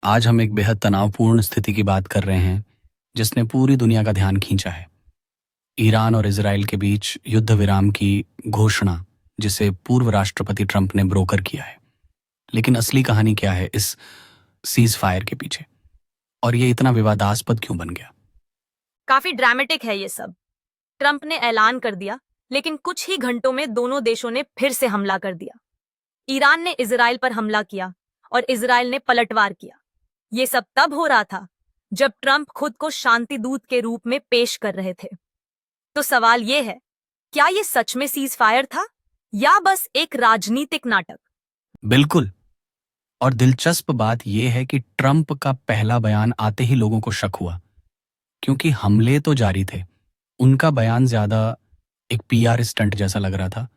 आज हम एक बेहद तनावपूर्ण स्थिति की बात कर रहे हैं जिसने पूरी दुनिया का ध्यान खींचा है। ईरान और इजराइल के बीच युद्ध विराम की घोषणा, जिसे पूर्व राष्ट्रपति ट्रंप ने ब्रोकर किया है। लेकिन असली कहानी क्या है इस सीज फायर के पीछे, और ये इतना विवादास्पद क्यों बन गया? काफी ड्रामेटिक है ये सब। ट्रंप ने ऐलान कर दिया, लेकिन कुछ ही घंटों में दोनों देशों ने फिर से हमला कर दिया। ईरान ने इजराइल पर हमला किया और इजराइल ने पलटवार किया। ये सब तब हो रहा था जब ट्रंप खुद को शांति दूत के रूप में पेश कर रहे थे। तो सवाल ये है, क्या ये सच में सीज फायर था या बस एक राजनीतिक नाटक? बिल्कुल। और दिलचस्प बात यह है कि ट्रंप का पहला बयान आते ही लोगों को शक हुआ, क्योंकि हमले तो जारी थे। उनका बयान ज्यादा एक पीआर स्टंट जैसा लग रहा था,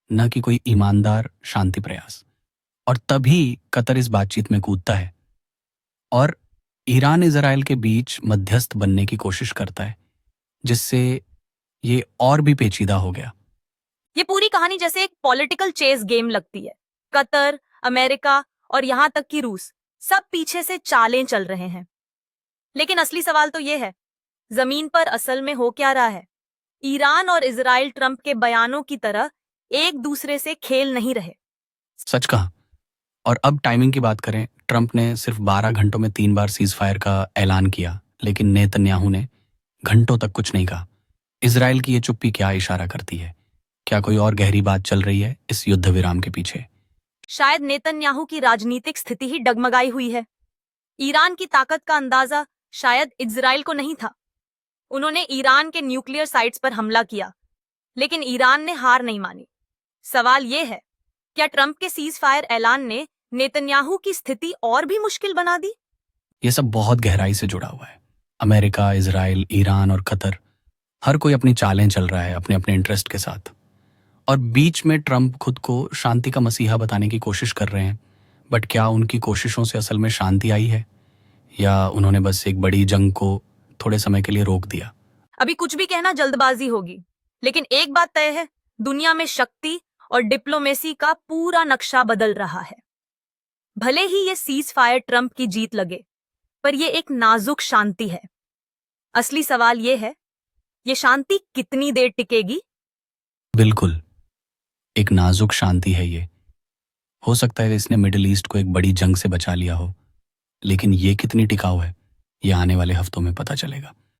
न कि कोई ईमानदार शांति प्रयास। और तभी कतर इस बातचीत में कूदता है और ईरान इजराइल के बीच मध्यस्थ बनने की कोशिश करता है, जिससे ये और भी पेचीदा हो गया। ये पूरी कहानी जैसे एक पॉलिटिकल चेस गेम लगती है। कतर, अमेरिका और यहां तक कि रूस सब पीछे से चालें चल रहे हैं। लेकिन असली सवाल तो ये है, जमीन पर असल में हो क्या रहा है? ईरान और इजराइल ट्रंप के बयानों की तरह एक दूसरे से खेल नहीं रहे। सच कहा। और अब टाइमिंग की बात करें, ट्रंप ने सिर्फ 12 घंटों में 3 बार सीज फायर का ऐलान किया, लेकिन नेतन्याहू ने घंटों तक कुछ नहीं कहा। इजराइल की ये चुप्पी क्या इशारा करती है? क्या कोई और गहरी बात चल रही है इस युद्ध विराम के पीछे? शायद नेतन्याहू की राजनीतिक स्थिति ही डगमगाई हुई है। ईरान की ताकत का अंदाजा शायद इजराइल को नहीं था। उन्होंने ईरान के न्यूक्लियर साइट्स पर हमला किया, लेकिन ईरान ने हार नहीं मानी। सवाल यह है, क्या ट्रंप के सीज फायर ऐलान ने नेतन्याहू की स्थिति और भी मुश्किल बना दी? ये सब बहुत गहराई से जुड़ा हुआ है। अमेरिका, इजराइल, ईरान और कतर, हर कोई अपनी चालें चल रहा है अपने अपने इंटरेस्ट के साथ। और बीच में ट्रंप खुद को शांति का मसीहा बताने की कोशिश कर रहे हैं। बट क्या उनकी कोशिशों से असल में शांति आई है, या उन्होंने बस एक बड़ी जंग को थोड़े समय के लिए रोक दिया? अभी कुछ भी कहना जल्दबाजी होगी, लेकिन एक बात तय है, दुनिया में शक्ति और डिप्लोमेसी का पूरा नक्शा बदल रहा है। भले ही ये सीज फायर ट्रंप की जीत लगे, पर ये एक नाजुक शांति है। असली सवाल ये है, ये शांति कितनी देर टिकेगी? बिल्कुल, एक नाजुक शांति है ये। हो सकता है इसने मिडिल ईस्ट को एक बड़ी जंग से बचा लिया हो, लेकिन ये कितनी टिकाऊ है, ये आने वाले हफ्तों में पता चलेगा।